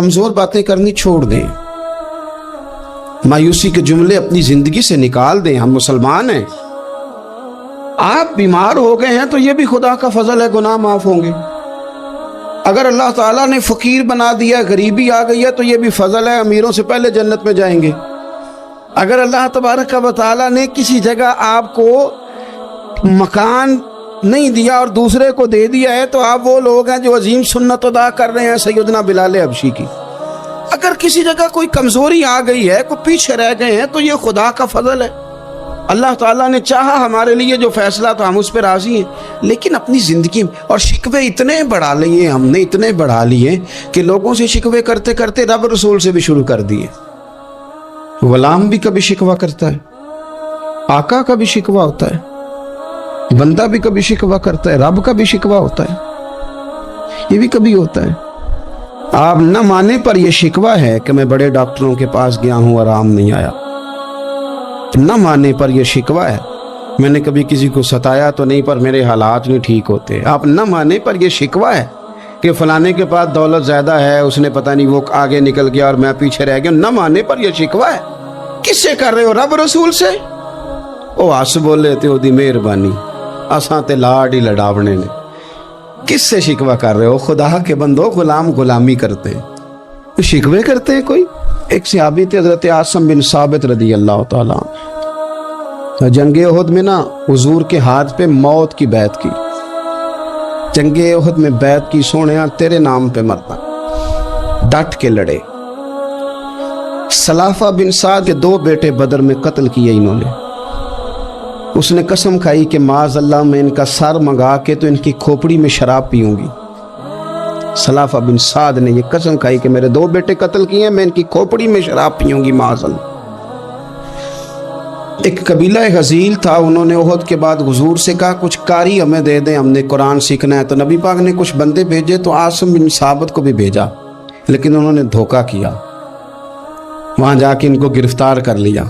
कमजोर बातें करनी छोड़ दें, मायूसी के जुमले अपनी जिंदगी से निकाल दें। हम मुसलमान हैं। आप बीमार हो गए हैं तो ये भी खुदा का फजल है, गुनाह माफ होंगे। अगर अल्लाह ताला ने फकीर बना दिया, गरीबी आ गई है, तो ये भी फजल है, अमीरों से पहले जन्नत में जाएंगे। अगर अल्लाह तबारक व तआला ने किसी जगह आपको मकान नहीं दिया और दूसरे को दे दिया है, तो आप वो लोग हैं जो अजीम सुन्नत अदा कर रहे हैं सैयदना बिलाल हबशी की। अगर किसी जगह कोई कमजोरी आ गई है, कोई पीछे रह गए हैं, तो ये खुदा का फजल है। अल्लाह ताला ने चाहा हमारे लिए जो फैसला, तो हम उस पर राजी हैं। लेकिन अपनी ज़िंदगी में और शिकवे इतने बढ़ा लिए हमने, इतने बढ़ा लिए कि लोगों से शिकवे करते करते रब रसूल से भी शुरू कर दिए। गुलाम भी कभी शिकवा करता है, आका का भी शिकवा होता है, बंदा भी कभी शिकवा करता है, रब का भी शिकवा होता है, ये भी कभी होता है। आप न माने पर यह शिकवा है कि मैं बड़े डॉक्टरों के पास गया हूं, आराम नहीं आया। न माने पर यह शिकवा है, मैंने कभी किसी को सताया तो नहीं पर मेरे हालात नहीं ठीक होते। आप न माने पर यह शिकवा है कि फलाने के पास दौलत ज़्यादा है, उसने पता नहीं वो आगे निकल गया और मैं पीछे रह गया। न माने पर यह शिकवा है। किससे कर रहे हो? रब रसूल से। ओ हस बोले ते ओदी मेहरबानी, असां ते लाड ही लड़ावने ने। किससे शिकवा कर रहे हो? खुदा के बंदो, गुलाम गुलामी करते हैं, शिकवे करते हैं कोई। एक सहाबी थे हज़रत आसिम बिन साबित रदी अल्लाह ताला, जंगे उहद में ना हुजूर के हाथ पे मौत की बैत की, जंगे उहद में बैत की, सोने तेरे नाम पे मरना, डट के लड़े। सलाफा बिन साद के 2 बेटे बदर में कत्ल किए इन्होंने। उसने कसम खाई कि माज़ अल्लाह मैं इनका सर मंगा के तो इनकी खोपड़ी में शराब पीऊंगी। सलाफा बिन साद ने यह कसम खाई कि मेरे 2 बेटे कत्ल किए, मैं इनकी खोपड़ी में शराब पीऊंगी माज़ अल्लाह। एक कबीला गजील था, उन्होंने उहद के बाद हुजूर से कहा कुछ कारी हमें दे दें, हमने कुरान सीखना है। तो नबी पाक ने कुछ बंदे भेजे, तो आसिम बिन साबित को भी भेजा, लेकिन उन्होंने धोखा किया। वहाँ जाके इनको गिरफ्तार कर लिया।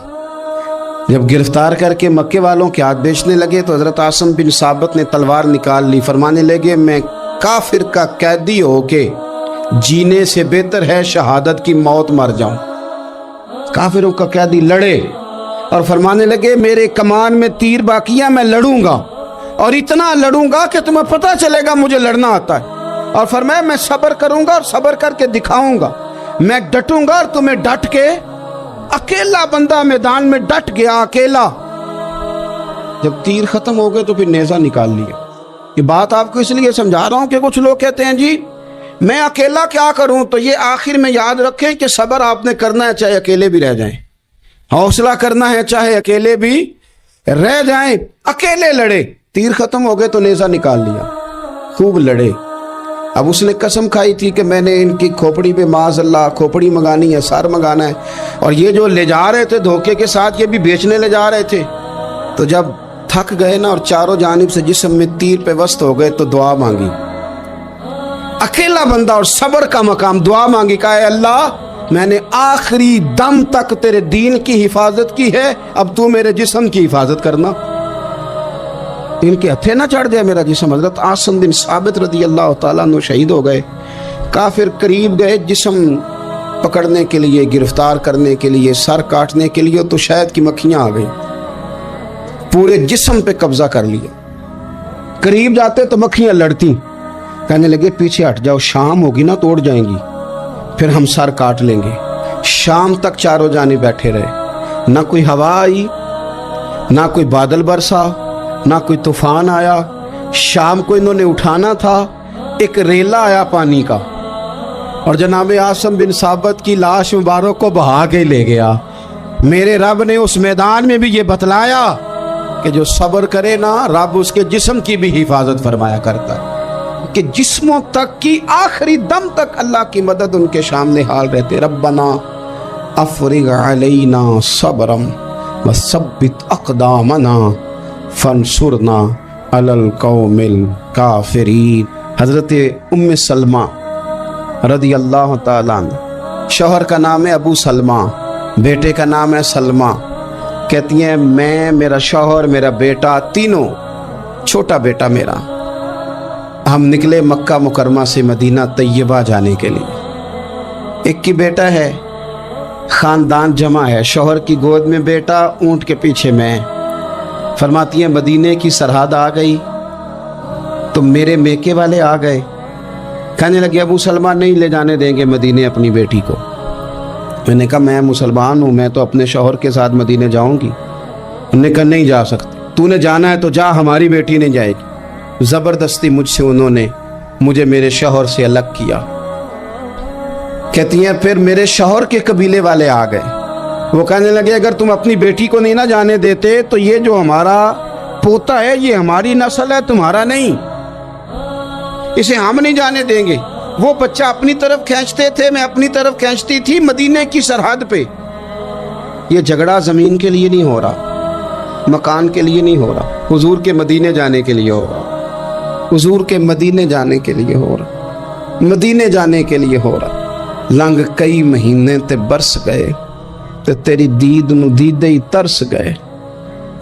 जब गिरफ्तार करके मक्के वालों के हाथ बेचने लगे, तो हज़रत आसिम बिन साबित ने तलवार निकाल ली, फरमाने लगे मैं काफिर का कैदी होके जीने से बेहतर है शहादत की मौत मर जाऊं। काफिरों का कैदी लड़े और फरमाने लगे मेरे कमान में तीर बाकी है, मैं लड़ूंगा और इतना लड़ूंगा कि तुम्हें पता चलेगा मुझे लड़ना आता है। और फरमाया मैं सब्र करूंगा और सब्र करके दिखाऊंगा, मैं डटूंगा और तुम्हें डट के। अकेला बंदा मैदान में डट गया, अकेला। जब तीर खत्म हो गए तो फिर नेज़ा निकाल लिया। ये बात आपको इसलिए समझा रहा हूं कि कुछ लोग कहते हैं जी मैं अकेला क्या करूं, तो ये आखिर में याद रखें कि सब्र आपने करना है चाहे अकेले भी रह जाएं, हौसला करना है चाहे अकेले भी रह जाएं। अकेले लड़े, तीर खत्म हो गए तो नेज़ा निकाल लिया, खूब लड़े। अब उसने कसम खाई थी कि मैंने इनकी खोपड़ी पे माज़ अल्लाह खोपड़ी मंगानी है, सर मंगाना है। और ये जो ले जा रहे थे धोखे के साथ, ये भी बेचने ले जा रहे थे। तो जब थक गए ना और चारों जानिब से जिस्म में तीर पे वस्त हो गए, तो दुआ मांगी। अकेला बंदा और सब्र का मकाम, दुआ मांगी, कहा अल्लाह मैंने आखिरी दम तक तेरे दीन की हिफाजत की है, अब तू मेरे जिस्म की हिफाजत करना। इनके हथे ना चढ़ गया मेरा जिस्म। हज़रत आसिम बिन साबित रदी अल्लाह ताला अन्हु शहीद हो गए। काफिर करीब गए जिस्म पकड़ने के लिए, गिरफ्तार करने के लिए, सर काटने के लिए, तो शहद की मक्खियां आ गई, पूरे जिस्म पे कब्जा कर लिया। करीब जाते तो मक्खियां लड़ती, कहने लगे पीछे हट जाओ, शाम होगी ना तोड़ जाएंगी, फिर हम सर काट लेंगे। शाम तक चारों जाने बैठे रहे, ना कोई हवा आई, ना कोई बादल बरसा, ना कोई तूफान आया। शाम को इन्होंने उठाना था, एक रेला आया पानी का और जनाब आसिम बिन साबित की लाश मुबारक को बहा के ले गया। मेरे रब ने उस मैदान में भी ये बतलाया कि जो सब्र करे ना, रब उसके जिस्म की भी हिफाजत फरमाया करता है, कि जिस्मों तक की आखिरी दम तक अल्लाह की मदद उनके सामने हाल रहते। रब्बना अफ़रिग अलैना सब्रम व सब्बित अक़दामना फंसुरना अलल कौमिल काफिरीन। हज़रत उम्मे सलमा रदी अल्लाह ताला अन्हा, शौहर का नाम है अबू सलमा, बेटे का नाम है सलमा। कहती हैं मैं, मेरा शौहर, मेरा बेटा, तीनों, छोटा बेटा मेरा, हम निकले मक्का मुकरमा से मदीना तैयबा जाने के लिए। एक की बेटा है, ख़ानदान जमा है, शौहर की गोद में बेटा, ऊँट के पीछे मैं। फरमाती हैं मदीने की सरहद आ गई तो मेरे मेके वाले आ गए, कहने लगे अबू सलमा नहीं ले जाने देंगे मदीने अपनी बेटी को। मैंने कहा मैं मुसलमान हूँ, मैं तो अपने शौहर के साथ मदीने जाऊँगी। उन्होंने कहा नहीं जा सकते, तूने जाना है तो जा, हमारी बेटी नहीं जाएगी। ज़बरदस्ती मुझसे उन्होंने मुझे मेरे शौहर से अलग किया। कहती हैं फिर मेरे शौहर के कबीले वाले आ गए, वो कहने लगे अगर तुम अपनी बेटी को नहीं ना जाने देते तो ये जो हमारा पोता है ये हमारी नस्ल है, तुम्हारा नहीं, इसे हम नहीं जाने देंगे। वो बच्चा अपनी तरफ खींचते थे, मैं अपनी तरफ खींचती थी, मदीने की सरहद पे। ये झगड़ा ज़मीन के लिए नहीं हो रहा, मकान के लिए नहीं हो रहा, हुजूर के मदीने जाने के लिए हो रहा, हुजूर के मदीने जाने के लिए हो रहा, मदीने जाने के लिए हो रहा। लंघ कई महीने ते बरस गए ते तेरी दीद नू दीदे ही तरस गए।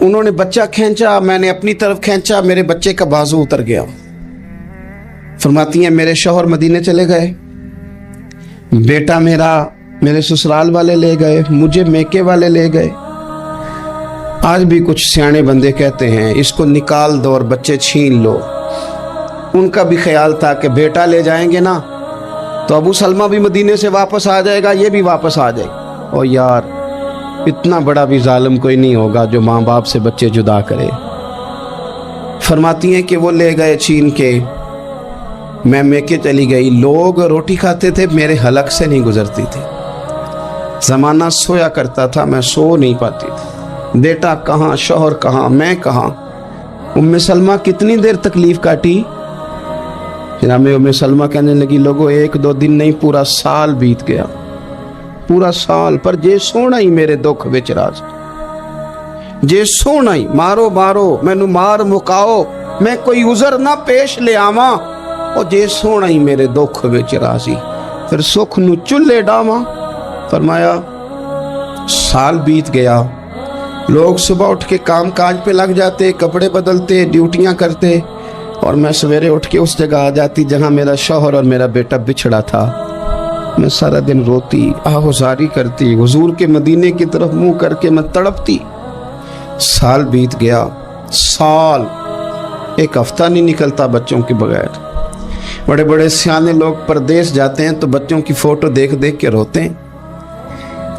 उन्होंने बच्चा खींचा, मैंने अपनी तरफ खींचा, मेरे बच्चे का बाजू उतर गया। फरमाती हैं मेरे शौहर मदीने चले गए, बेटा मेरा मेरे ससुराल वाले ले गए, मुझे मेके वाले ले गए। आज भी कुछ सियाने बंदे कहते हैं इसको निकाल दो और बच्चे छीन लो। उनका भी ख्याल था कि बेटा ले जाएंगे ना तो अबू सलमा भी मदीने से वापस आ जाएगा, ये भी वापस आ जाएगा। और यार इतना बड़ा भी जालिम कोई नहीं होगा जो माँ बाप से बच्चे जुदा करे। फरमाती हैं कि वो ले गए छीन के, मैं मेके चली गई। लोग रोटी खाते थे, मेरे हलक से नहीं गुजरती थी। ज़माना सोया करता था, मैं सो नहीं पाती थी। बेटा कहाँ, शौहर कहाँ, मैं कहाँ। उम्मे सलमा कितनी देर तकलीफ़ काटी। जनाब उम्मे सलमा कहने लगी लोगों 1-2 दिन नहीं पूरा साल बीत गया, पूरा साल, पर जे सोना ही मेरे दुख विच राज, जे सोना ही मारो मारो मैनू मार मुकाओ, मैं कोई उज़र ना पेश ले आवा, और जे सोना ही मेरे दुख विच राजी, फिर सुख नू चुल्हे डावा। फरमाया साल बीत गया, लोग सुबह उठ के काम काज पे लग जाते, कपड़े बदलते, ड्यूटियां करते, और मैं सवेरे उठ के उस जगह आ जाती जहां मेरा शौहर और मेरा बेटा बिछड़ा था। मैं सारा दिन रोती, आहुजारी करती, हुजूर के मदीने की तरफ मुंह करके मैं तड़पती। साल बीत गया, साल, एक हफ्ता नहीं निकलता बच्चों के बगैर। बड़े बड़े सियाने लोग परदेश जाते हैं तो बच्चों की फोटो देख देख के रोते हैं,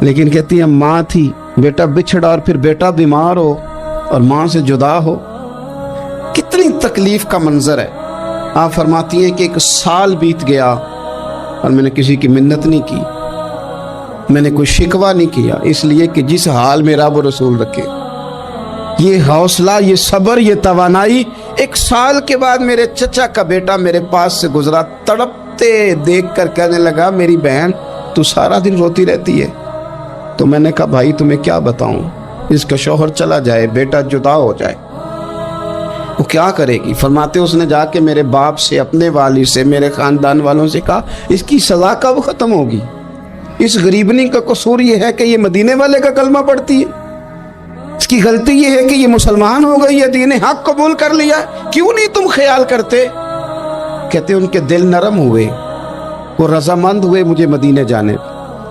लेकिन कहती है माँ थी, बेटा बिछड़ा और फिर बेटा बीमार हो और माँ से जुदा हो, कितनी तकलीफ का मंजर है। आप फरमाती हैं कि 1 साल बीत गया और मैंने किसी की मिन्नत नहीं की, मैंने कोई शिकवा नहीं किया, इसलिए कि जिस हाल में रब रसूल रखे। ये हौसला, ये सब्र, ये तवानाई। 1 साल के बाद मेरे चचा का बेटा मेरे पास से गुजरा, तड़पते देख कर कहने लगा मेरी बहन तू सारा दिन रोती रहती है। तो मैंने कहा भाई तुम्हें क्या बताऊं, इसका शौहर चला जाए, बेटा जुदा हो जाए, वो क्या करेगी। फरमाते उसने जाके मेरे बाप से, अपने वाली से, मेरे खानदान वालों से कहा इसकी सजा कब खत्म होगी। इस गरीबनी का कसूर ये है कि ये मदीने वाले का कलमा पढ़ती है, इसकी गलती ये है कि ये मुसलमान हो गई है, दीन हक कबूल कर लिया, क्यों नहीं तुम ख्याल करते। कहते उनके दिल नरम हुए, वो रजामंद हुए मुझे मदीने जाने,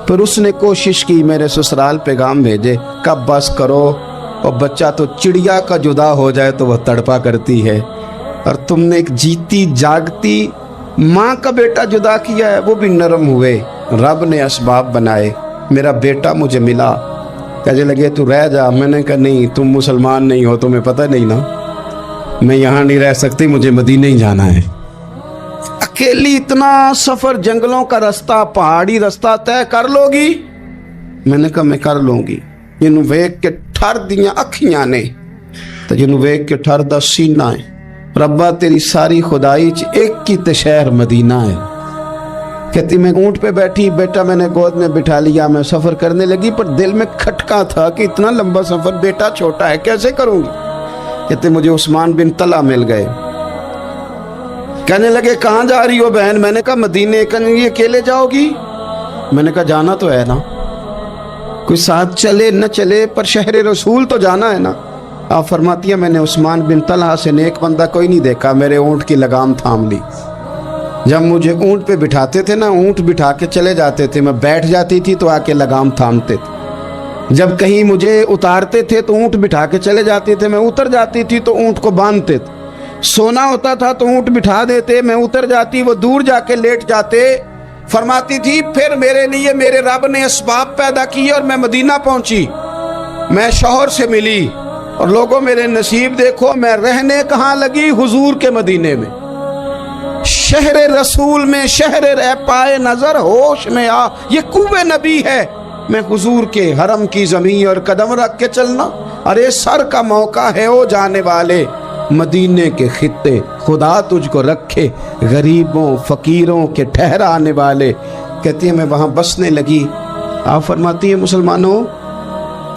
पर उसने कोशिश की मेरे ससुराल पैगाम भेजे, कब बस करो, और बच्चा तो चिड़िया का जुदा हो जाए तो वह तड़पा करती है, और तुमने एक जीती जागती माँ का बेटा जुदा किया है। वो भी नरम हुए, रब ने असबाब बनाए, मेरा बेटा मुझे मिला। कहने लगे तू रह जा। मैंने कहा नहीं, तुम मुसलमान नहीं हो, तुम्हें पता नहीं ना, मैं यहाँ नहीं रह सकती, मुझे मदीने ही जाना है। अकेली इतना सफ़र, जंगलों का रास्ता, पहाड़ी रास्ता तय कर लोगी। मैंने कहा मैं कर लूँगी। जिन्हों वेख के ठर दियाँ अखियाँ ने तो जिन्हों वेख के ठर दा सीना है। रब्बा तेरी सारी खुदाई च एक ही ते शहर मदीना है। कहती मैं ऊँट पे बैठी, बेटा मैंने गोद में बिठा लिया, मैं सफ़र करने लगी, पर दिल में खटका था कि इतना लंबा सफ़र, बेटा छोटा है, कैसे करूँगी। कहते मुझे उस्मान बिन तला मिल गए, कहने लगे कहाँ जा रही हो बहन। मैंने कहा मदीने। कहने ये अकेले जाओगी। मैंने कहा जाना तो है ना, कोई साथ चले न चले पर शहर रसूल तो जाना है ना। आप फरमाती है मैंने उस्मान बिन तलहा से नेक बंदा कोई नहीं देखा, मेरे ऊँट की लगाम थाम ली। जब मुझे ऊँट पे बिठाते थे ना, ऊँट बिठा के चले जाते थे, मैं बैठ जाती थी तो आके लगाम थामते थे। जब कहीं मुझे उतारते थे तो ऊँट बिठा के चले जाते थे, मैं उतर जाती थी तो ऊँट को बांधते थे। सोना होता था तो ऊँट बिठा देते, मैं उतर जाती, वो दूर जाके लेट जाते। फरमाती थी फिर मेरे लिए मेरे रब ने असबाब पैदा किए और मैं मदीना पहुंची, मैं शौहर से मिली, और लोगों मेरे नसीब देखो, मैं रहने कहाँ लगी, हुजूर के मदीने में, शहर रसूल में, शहर रह पाए नजर होश में आ, ये कुव्वे नबी है, मैं हुजूर के हरम की जमीन और कदम रख के चलना। अरे सर का मौका है ओ जाने वाले, मदीने के खित्ते खुदा तुझको रखे, गरीबों फकीरों के ठहराने वाले। कहती है मैं वहाँ बसने लगी। आप फरमाती है मुसलमानों,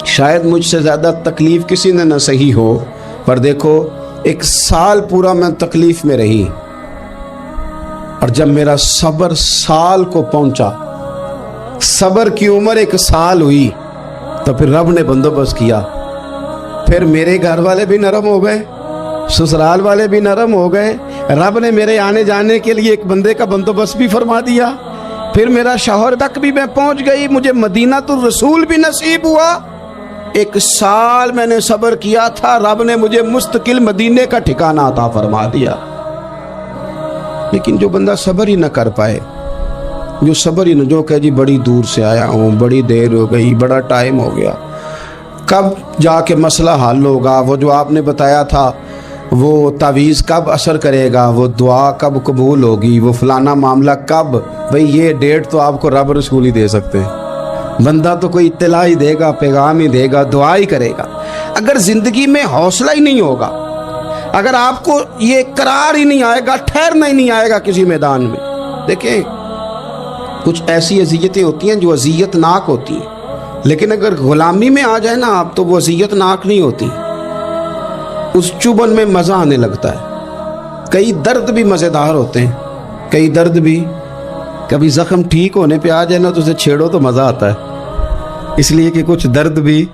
शायद मुझसे ज़्यादा तकलीफ़ किसी ने न सही हो, पर देखो 1 साल पूरा मैं तकलीफ़ में रही, और जब मेरा सब्र साल को पहुंचा, सब्र की उम्र 1 साल हुई, तो फिर रब ने बंदोबस्त किया। फिर मेरे घर वाले भी नरम हो गए, ससुराल वाले भी नरम हो गए, रब ने मेरे आने जाने के लिए एक बंदे का बंदोबस्त भी फरमा दिया। फिर मेरा शौहर तक भी मैं पहुंच गई, मुझे मदीना तो रसूल भी नसीब हुआ। 1 साल मैंने सब्र किया था, रब ने मुझे मुस्तकिल मदीने का ठिकाना अता फरमा दिया। लेकिन जो बंदा सब्र ही न कर पाए, जो सब्र ही न, जो कहे जी बड़ी दूर से आया हूँ, बड़ी देर हो गई, बड़ा टाइम हो गया, कब जाके मसला हल होगा, वो जो आपने बताया था वो तावीज़ कब असर करेगा, वो दुआ कब कबूल होगी, वो फलाना मामला कब, भाई ये डेट तो आपको रब रसूल ही दे सकते हैं। बंदा तो कोई इत्तला ही देगा, पैगाम ही देगा, दुआ ही करेगा। अगर ज़िंदगी में हौसला ही नहीं होगा, अगर आपको ये करार ही नहीं आएगा, ठहरना ही नहीं आएगा किसी मैदान में। देखें कुछ ऐसी अज़ियतें होती हैं जो अज़ियतनाक होती हैं, लेकिन अगर ग़ुलामी में आ जाए ना आप, तो वो अज़ियतनाक नहीं होती, उस चुभन में मज़ा आने लगता है। कई दर्द भी मज़ेदार होते हैं, कई दर्द भी, कभी ज़ख्म ठीक होने पे आ जाए ना तो उसे छेड़ो तो मज़ा आता है, इसलिए कि कुछ दर्द भी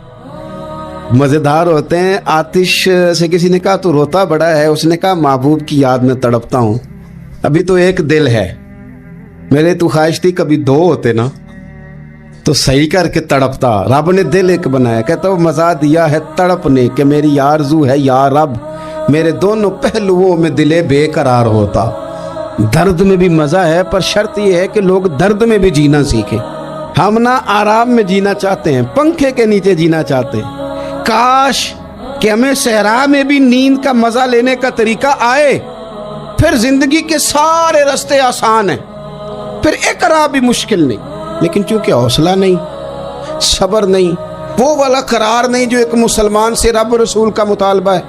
मज़ेदार होते हैं। आतिश से किसी ने कहा तो रोता बड़ा है, उसने कहा महबूब की याद में तड़पता हूँ, अभी तो एक दिल है, मेरे तो ख्वाहिश थी कभी 2 होते ना तो सही करके तड़पता। रब ने दिल एक बनाया, कहता वो मज़ा दिया है तड़पने के, मेरी आरज़ू है या रब, मेरे दोनों पहलुओं में दिले बेकरार होता। दर्द में भी मज़ा है, पर शर्त यह है कि लोग दर्द में भी जीना सीखें। हम ना आराम में जीना चाहते हैं, पंखे के नीचे जीना चाहते हैं। काश कि हमें सहरा में भी नींद का मज़ा लेने का तरीका आए, फिर ज़िंदगी के सारे रास्ते आसान हैं, फिर इकरार भी मुश्किल नहीं। लेकिन चूंकि हौसला नहीं, सब्र नहीं, वो वाला करार नहीं जो एक मुसलमान से रब रसूल का मुतालबा है।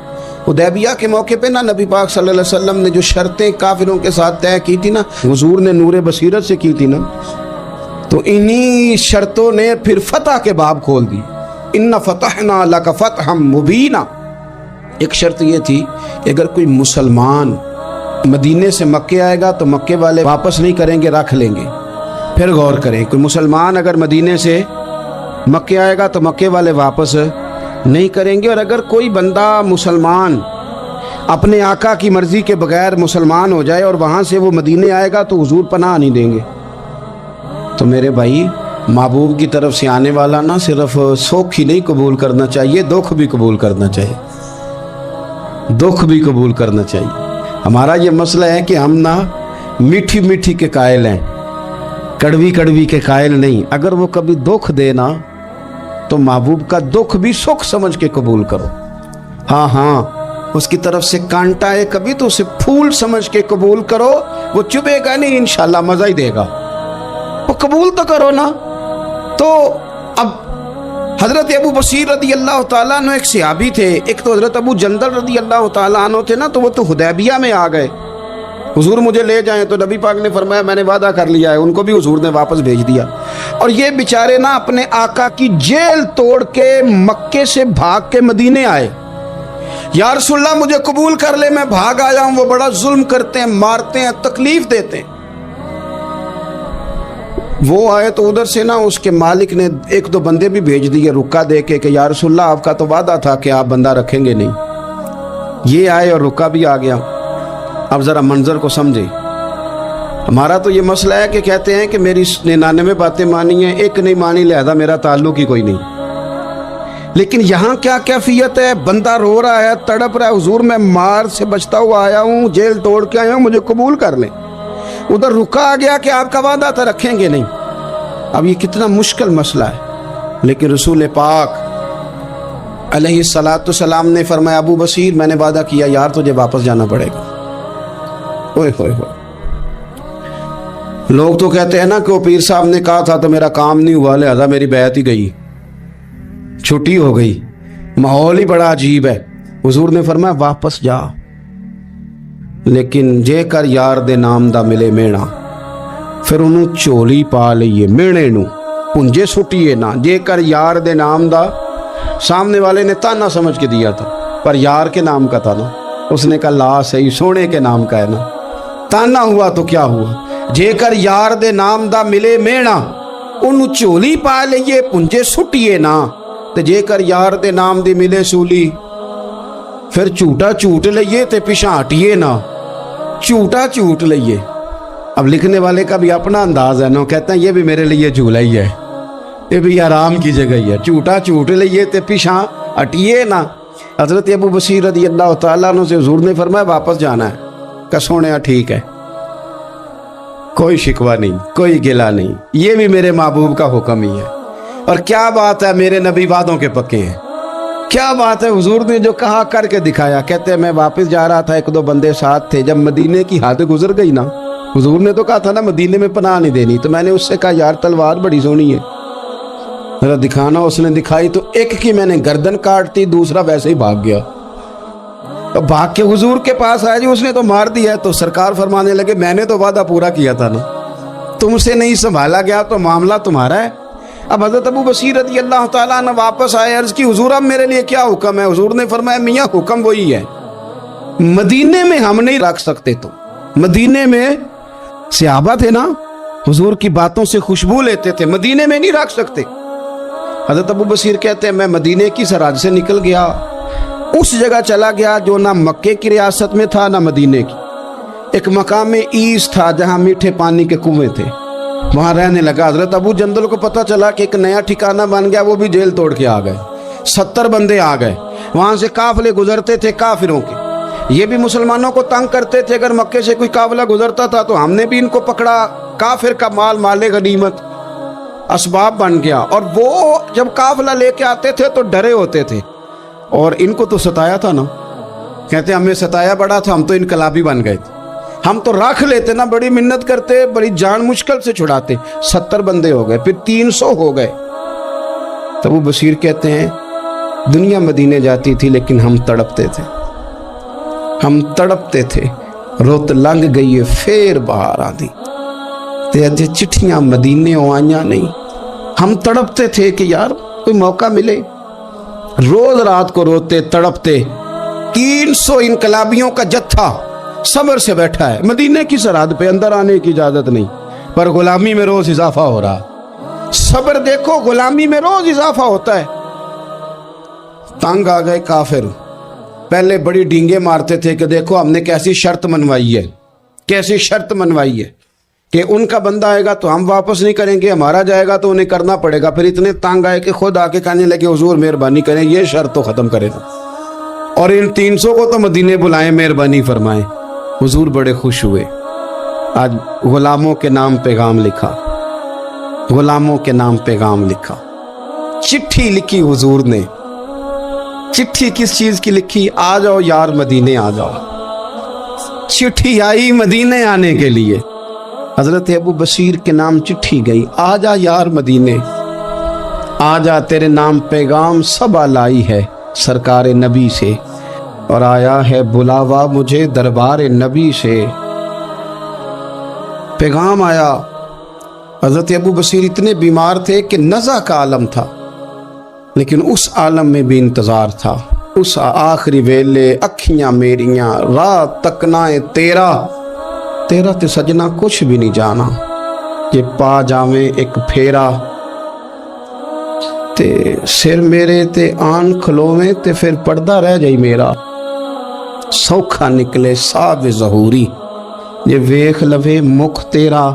हुदैबिया के मौके पे ना नबी पाक सल्लल्लाहु अलैहि वसल्लम ने जो शर्तें काफिरों के साथ तय की थी ना, हुजूर ने नूरे बसीरत से की थी ना, तो इन्हीं शर्तों ने फिर फतह के बाब खोल दी। इन्ना फतहना लका फतहम मुबीना। एक शर्त ये थी कि अगर कोई मुसलमान मदीने से मक्के आएगा तो मक्के वाले वापस नहीं करेंगे, रख लेंगे। फिर गौर करें, कोई मुसलमान अगर मदीने से मक्के आएगा तो मक्के वाले वापस नहीं करेंगे, और अगर कोई बंदा मुसलमान अपने आका की मर्ज़ी के बगैर मुसलमान हो जाए और वहाँ से वो मदीने आएगा तो हुजूर पनाह नहीं देंगे। तो मेरे भाई, महबूब की तरफ से आने वाला ना सिर्फ सुख ही नहीं कबूल करना चाहिए, दुख भी कबूल करना चाहिए, दुख भी कबूल करना चाहिए। हमारा ये मसला है कि हम ना मीठी मीठी के कायल हैं, कड़वी कड़वी के कायल नहीं। अगर वो कभी दुख देना तो महबूब का दुख भी सुख समझ के कबूल करो। हाँ हाँ, उसकी तरफ से कांटा है कभी तो उसे फूल समझ के कबूल करो, वो चुभेगा नहीं, इंशाल्लाह मज़ा ही देगा, वो कबूल तो करो ना। तो अब हज़रत अबू बसीर रदी अल्लाह ताला अन्हु एक सहाबी थे, एक तो हज़रत अबू जंदल रदी अल्लाह ताला अन्हु थे ना, तो वो तो हुदैबिया में आ गए, हुजूर मुझे ले जाएं, तो नबी पाक ने फरमाया मैंने वादा कर लिया है, उनको भी हुजूर ने वापस भेज दिया। और ये बेचारे ना अपने आका की जेल तोड़ के मक्के से भाग के मदीने आए। या रसूलल्लाह मुझे कबूल कर ले, मैं भाग आया हूं, वो बड़ा जुल्म करते हैं, मारते हैं, तकलीफ देते हैं। वो आए तो उधर से ना उसके मालिक ने 1-2 बंदे भी भेज दिए रुका दे के कि या रसूलल्लाह आपका तो वादा था कि आप बंदा रखेंगे नहीं। ये आए और रुका भी आ गया। अब ज़रा मंजर को समझे, ہمارا تو یہ مسئلہ ہے کہ کہتے ہیں کہ میری 99 باتیں مانی ہیں، ایک نہیں مانی، لہذا میرا تعلق ہی کوئی نہیں۔ لیکن یہاں کیا کیفیت ہے؟ بندہ رو رہا ہے، تڑپ رہا ہے، حضور میں مار سے بچتا ہوا آیا ہوں، جیل توڑ کے آیا ہوں، مجھے قبول کر لیں۔ ادھر رکا آ گیا کہ آپ کا وعدہ تھا رکھیں گے نہیں۔ اب یہ کتنا مشکل مسئلہ ہے، لیکن رسول پاک علیہ السلام نے فرمایا ابو بصیر میں نے وعدہ کیا یار تجھے واپس جانا پڑے گا۔ اوئے ہوئے ہوئے، لوگ تو کہتے ہیں نا کہ وہ پیر صاحب نے کہا تھا تو میرا کام نہیں ہوا لہذا میری بیعت ہی گئی، چھٹی ہو گئی، ماحول ہی بڑا عجیب ہے۔ حضور نے فرمایا واپس جا، لیکن جے کر یار دے نام دا ملے مینا، پھر انہوں چولی پا لئیے مینے نو پنجے سٹیے نہ۔ جے کر یار دے نام دا، سامنے والے نے تانا سمجھ کے دیا تھا پر یار کے نام کا تھا نا، اس نے کہا لا صحیح سونے کے نام کا ہے نا، تانا ہوا تو کیا ہوا۔ جے کر یار دے نام دا ملے مینا، انہوں چولی پا لئیے پنجے سٹیے نہ، تے جے کر یار دے نام دی ملے سولی، پھر جھوٹا جھوٹ لئیے تے پیچھے ہٹیے نہ، جھوٹا جھوٹ لئیے۔ اب لکھنے والے کا بھی اپنا انداز ہے نا، کہتے ہیں یہ بھی میرے لیے جھولا ہی ہے، یہ بھی آرام کی جگہ ہی ہے، جھوٹا جھوٹ لئیے تے پیچھے ہٹیے نہ۔ حضرت ابو بصیر رضی اللہ تعالیٰ عنہ سے حضور نے فرمایا واپس جانا ہے، کہ سونے ٹھیک ہے، کوئی شکوہ نہیں، کوئی گلہ نہیں، یہ بھی میرے محبوب کا حکم ہی ہے۔ اور کیا بات ہے، میرے نبی وعدوں کے پکے ہیں، کیا بات ہے، حضور نے جو کہا کر کے دکھایا۔ کہتے ہیں میں واپس جا رہا تھا، ایک دو بندے ساتھ تھے، جب مدینے کی حد گزر گئی نا، حضور نے تو کہا تھا نا مدینے میں پناہ نہیں دینی، تو میں نے اس سے کہا یار تلوار بڑی سونی ہے ذرا دکھانا۔ اس نے دکھائی تو ایک کی میں نے گردن کاٹ دی، دوسرا ویسے ہی بھاگ گیا، بھاگ کے حضور کے پاس آیا، جی اس نے تو مار دیا ہے۔ تو سرکار فرمانے لگے میں نے تو وعدہ پورا کیا تھا نا، تم سے نہیں سنبھالا گیا تو معاملہ تمہارا ہے۔ اب حضرت ابو بصیر رضی اللہ تعالیٰ عنہ واپس آئے، عرض کی حضور اب میرے لیے کیا حکم ہے؟ حضور نے فرمایا میاں حکم وہی ہے، مدینے میں ہم نہیں رکھ سکتے، تو مدینے میں صحابہ تھے نا، حضور کی باتوں سے خوشبو لیتے تھے، مدینے میں نہیں رکھ سکتے۔ حضرت ابو بصیر کہتے ہیں میں مدینے کی سرحد سے نکل گیا، اس جگہ چلا گیا جو نہ مکے کی ریاست میں تھا نہ مدینے کی، ایک مقام ایس تھا جہاں میٹھے پانی کے کنویں تھے، وہاں رہنے لگا۔ حضرت ابو جندل کو پتہ چلا کہ ایک نیا ٹھکانہ بن گیا، وہ بھی جیل توڑ کے آ گئے، 70 بندے آ گئے، وہاں سے قافلے گزرتے تھے کافروں کے، یہ بھی مسلمانوں کو تنگ کرتے تھے، اگر مکے سے کوئی قافلہ گزرتا تھا تو ہم نے بھی ان کو پکڑا، کافر کا مال مال غنیمت اسباب بن گیا۔ اور وہ جب قافلہ لے کے آتے تھے تو ڈرے ہوتے تھے، اور ان کو تو ستایا تھا نا، کہتے ہمیں ستایا بڑا تھا، ہم تو انقلابی بن گئے تھے، ہم تو رکھ لیتے نا، بڑی منت کرتے، بڑی جان مشکل سے چھڑاتے، 70 بندے ہو گئے، پھر 300 ہو گئے۔ تب وہ بصیر کہتے ہیں دنیا مدینے جاتی تھی لیکن ہم تڑپتے تھے، ہم تڑپتے تھے، روت لنگ گئی ہے پھر باہر آدھی، تے اجے چٹھیاں مدینے آئیاں نہیں، ہم تڑپتے تھے کہ یار کوئی موقع ملے، روز رات کو روتے تڑپتے۔ 300 انقلابیوں کا جتھا صبر سے بیٹھا ہے مدینے کی سرحد پہ، اندر آنے کی اجازت نہیں، پر غلامی میں روز اضافہ ہو رہا۔ صبر دیکھو، غلامی میں روز اضافہ ہوتا ہے۔ تنگ آ گئے کافر، پہلے بڑی ڈینگیں مارتے تھے کہ دیکھو ہم نے کیسی شرط منوائی ہے، کیسی شرط منوائی ہے کہ ان کا بندہ آئے گا تو ہم واپس نہیں کریں گے، ہمارا جائے گا تو انہیں کرنا پڑے گا۔ پھر اتنے تنگ آئے کہ خود آ کے کہنے لگے حضور مہربانی کریں، یہ شرط تو ختم کرے گا، اور ان 300 کو تو مدینے بلائیں، مہربانی فرمائیں۔ حضور بڑے خوش ہوئے، آج غلاموں کے نام پیغام لکھا، غلاموں کے نام پیغام لکھا، چٹھی لکھی حضور نے۔ چٹھی کس چیز کی لکھی؟ آ جاؤ یار مدینے آ جاؤ، چٹھی آئی مدینے آنے کے لیے، حضرت ابو بصیر کے نام چٹھی گئی، آ جا یار مدینے، آ جا تیرے نام پیغام سب لائی ہے سرکار نبی سے، اور آیا ہے بلاوا مجھے دربار نبی سے۔ پیغام آیا۔ حضرت ابو بصیر اتنے بیمار تھے کہ نزع کا عالم تھا، لیکن اس عالم میں بھی انتظار تھا۔ اس آخری ویلے اکھیاں میریاں رات تکنائے تیرا تے سجنا کچھ بھی نہیں جانا، کہ پا جاویں ایک پھیرا تے سر میرے تے آن کھلوویں تے پھر پردہ رہ جائی میرا، سوکھا نکلے صاحب ظہوری یہ ویخ لوے مکھ تیرا.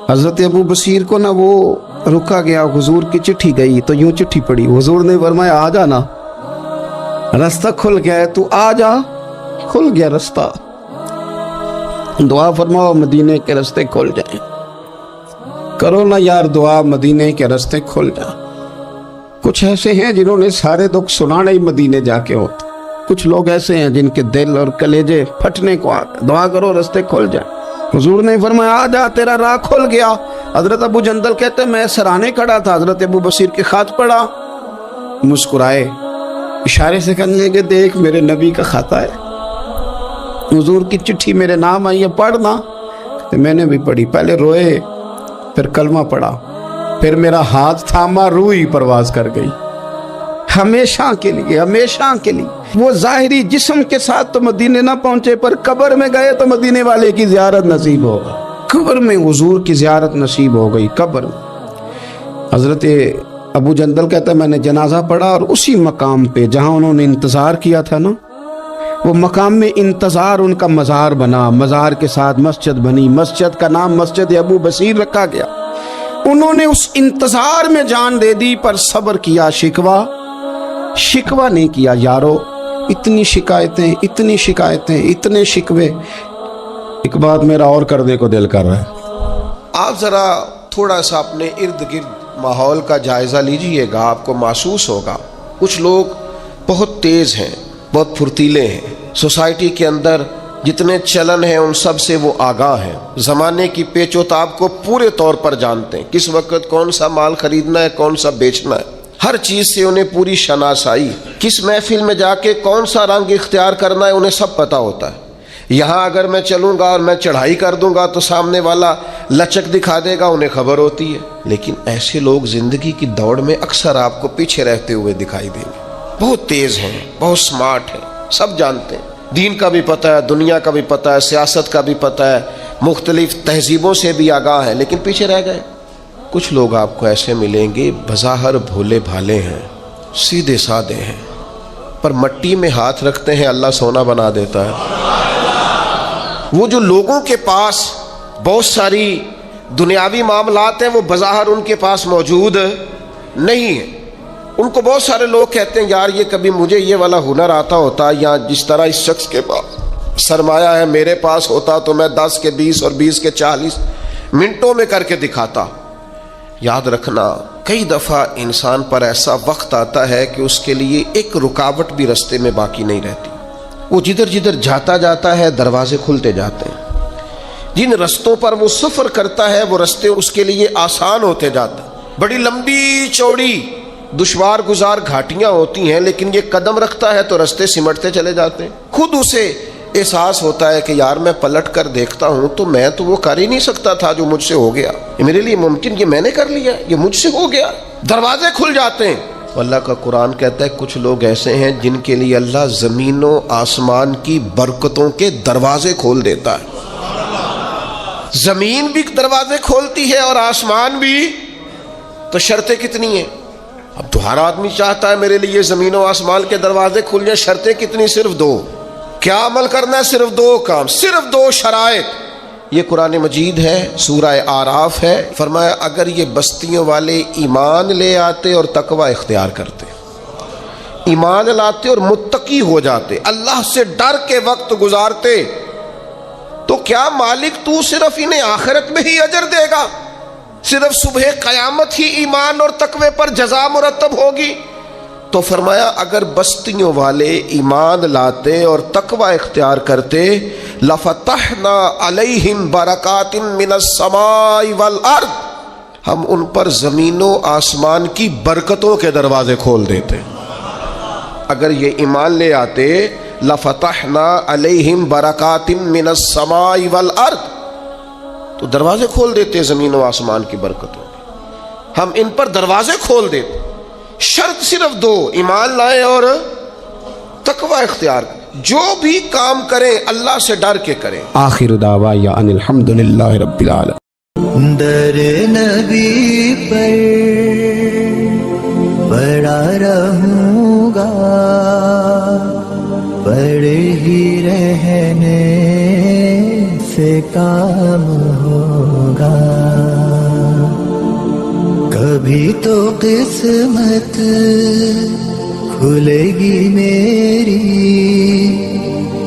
حضرت ابو بصیر کو نا وہ رکا گیا, حضور کی چٹھی گئی تو یوں چٹھی پڑی, حضور نے فرمایا آ جانا, رستہ کھل گیا ہے, تو آ جا, کھل گیا رستہ. دعا فرماؤ مدینے کے رستے کھل جائیں, کرو نا یار دعا مدینے کے رستے کھل جائیں. کچھ ایسے ہیں جنہوں نے سارے دکھ سنانے ہی مدینے جا کے ہوتے, کچھ لوگ ایسے ہیں جن کے دل اور کلیجے پھٹنے کو آتے. دعا کرو رستے کھل جائیں. حضور نے فرمایا آ جا, تیرا راہ کھل گیا. حضرت ابو جندل کہتے ہیں میں سرانے کھڑا تھا, حضرت ابو بصیر کے خط پڑھا, مسکرائے, اشارے سے کہنے لگے دیکھ میرے نبی کا خط ہے, حضور کی چٹھی میرے نام آئی ہے, پڑھنا. میں نے بھی پڑھی, پہلے روئے, پھر کلمہ پڑھا, پھر میرا ہاتھ تھاما, روح ہی پرواز کر گئی. ہمیشہ کے لیے, ہمیشہ کے لیے. وہ ظاہری جسم کے ساتھ تو مدینے نہ پہنچے, پر قبر میں گئے تو مدینے والے کی زیارت نصیب ہوگا. قبر میں حضور کی زیارت نصیب ہو گئی. قبر میں حضرت ابو جندل کہتا ہے میں نے جنازہ پڑھا, اور اسی مقام پہ جہاں انہوں نے انتظار کیا تھا نا, وہ مقام میں انتظار ان کا مزار بنا, مزار کے ساتھ مسجد بنی, مسجد کا نام مسجد ابو بصیر رکھا گیا. انہوں نے اس انتظار میں جان دے دی, پر صبر کیا, شکوہ نہیں کیا. یارو اتنی شکایتیں, اتنی شکایتیں, اتنے شکوے. ایک بات میرا اور کرنے کو دل کر رہا ہے, آپ ذرا تھوڑا سا اپنے ارد گرد ماحول کا جائزہ لیجئے گا, آپ کو محسوس ہوگا کچھ لوگ بہت تیز ہیں, بہت پھرتیلے ہیں. سوسائٹی کے اندر جتنے چلن ہیں ان سب سے وہ آگاہ ہیں, زمانے کی پیچ و تاب کو پورے طور پر جانتے ہیں, کس وقت کون سا مال خریدنا ہے, کون سا بیچنا ہے, ہر چیز سے انہیں پوری شناسائی. کس محفل میں جا کے کون سا رنگ اختیار کرنا ہے انہیں سب پتہ ہوتا ہے. یہاں اگر میں چلوں گا اور میں چڑھائی کر دوں گا تو سامنے والا لچک دکھا دے گا, انہیں خبر ہوتی ہے. لیکن ایسے لوگ زندگی کی دوڑ میں اکثر آپ کو پیچھے رہتے ہوئے دکھائی دیں گے. بہت تیز ہیں, بہت سمارٹ ہیں, سب جانتے ہیں, دین کا بھی پتہ ہے, دنیا کا بھی پتہ ہے, سیاست کا بھی پتہ ہے, مختلف تہذیبوں سے بھی آگاہ ہے, لیکن پیچھے رہ گئے. کچھ لوگ آپ کو ایسے ملیں گے بظاہر بھولے بھالے ہیں, سیدھے سادے ہیں, پر مٹی میں ہاتھ رکھتے ہیں اللہ سونا بنا دیتا ہے. وہ جو لوگوں کے پاس بہت ساری دنیاوی معاملات ہیں وہ بظاہر ان کے پاس موجود نہیں ہیں. ان کو بہت سارے لوگ کہتے ہیں یار یہ کبھی مجھے یہ والا ہنر آتا ہوتا, یا جس طرح اس شخص کے پاس سرمایہ ہے میرے پاس ہوتا تو میں 10 کے 20 اور 20 کے 40 منٹوں میں کر کے دکھاتا. یاد رکھنا کئی دفعہ انسان پر ایسا وقت آتا ہے کہ اس کے لیے ایک رکاوٹ بھی رستے میں باقی نہیں رہتی. وہ جدھر جدھر جاتا ہے دروازے کھلتے جاتے ہیں. جن رستوں پر وہ سفر کرتا ہے وہ رستے اس کے لیے آسان ہوتے جاتے ہیں. بڑی لمبی چوڑی دشوار گزار گھاٹیاں ہوتی ہیں, لیکن یہ قدم رکھتا ہے تو رستے سمٹتے چلے جاتے ہیں. خود اسے احساس ہوتا ہے کہ یار میں پلٹ کر دیکھتا ہوں تو میں تو وہ کر ہی نہیں سکتا تھا جو مجھ سے ہو گیا, یہ میرے لیے ممکن, یہ میں نے کر لیا, یہ مجھ سے ہو گیا. دروازے کھل جاتے ہیں. اللہ کا قرآن کہتا ہے کچھ لوگ ایسے ہیں جن کے لیے اللہ زمین و آسمان کی برکتوں کے دروازے کھول دیتا ہے. زمین بھی دروازے کھولتی ہے اور آسمان بھی. تو شرطیں کتنی ہیں؟ اب تو ہر آدمی چاہتا ہے میرے لیے زمین و آسمان کے دروازے کھل جائیں. شرطیں کتنی؟ صرف 2. کیا عمل کرنا ہے؟ صرف 2 کام, صرف 2 شرائط. یہ قرآن مجید ہے, سورہ آراف ہے. فرمایا اگر یہ بستیوں والے ایمان لے آتے اور تقوی اختیار کرتے, ایمان لاتے اور متقی ہو جاتے, اللہ سے ڈر کے وقت گزارتے, تو کیا مالک تو صرف انہیں آخرت میں ہی اجر دے گا؟ صرف صبح قیامت ہی ایمان اور تقوی پر جزا مرتب ہوگی؟ تو فرمایا اگر بستیوں والے ایمان لاتے اور تقوی اختیار کرتے لفتحنا علیہم برکات من السماء والارض, ہم ان پر زمین و آسمان کی برکتوں کے دروازے کھول دیتے. اگر یہ ایمان لے آتے لفتحنا علیہم برکات من السماء والارض, تو دروازے کھول دیتے زمین و آسمان کی برکتوں کے, ہم ان پر دروازے کھول دیتے. شرط صرف 2, ایمان لائیں اور تقوی اختیار کریں. جو بھی کام کریں اللہ سے ڈر کے کریں. آخر دعوانا ان الحمدللہ رب العالمین. در نبی پر پڑا رہوں گا, پڑے ہی رہنے से काम होगा। कभी तो किस्मत खुलेगी मेरी,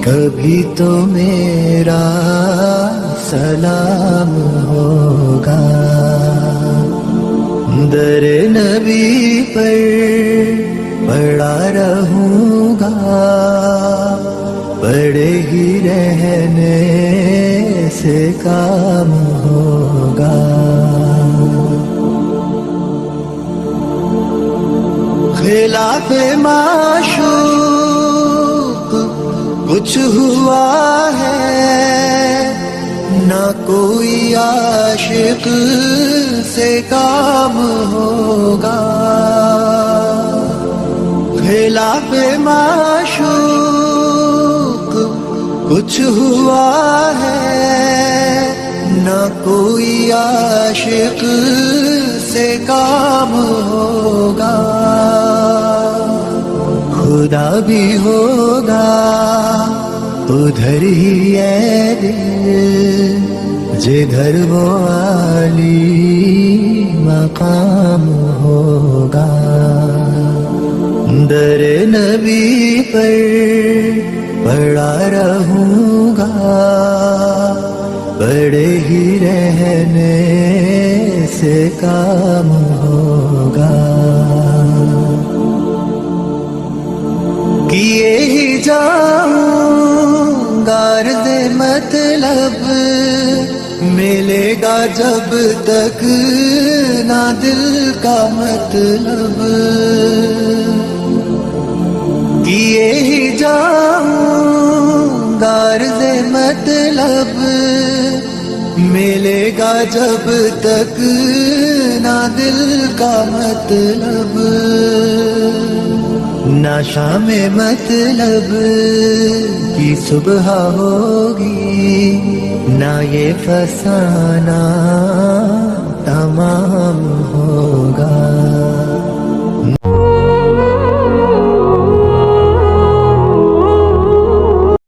कभी तो मेरा सलाम होगा। दर नबी पर पड़ा रहूंगा, पड़े ही रहने से काम होगा। खिलाफ माशूक कुछ हुआ है, ना कोई आशिक से काम होगा। खिलाफ माशूक कुछ हुआ है, ना कोई आशिक से काम होगा। खुदा भी होगा उधर ही है दिल, जिधर वो आली मकाम होगा। दर नबी पर पड़ा रहूंगा, पड़े ही रहने से काम होगा। किए ही जाऊंगा अर्ज़ मतलब, मिलेगा जब तक ना दिल का मतलब। किए ही जाऊंगा अर्ज़ मतलब, मिलेगा जब तक ना दिल का मतलब। ना शाम मतलब की सुबह होगी, ना ये फसाना तमाम होगा।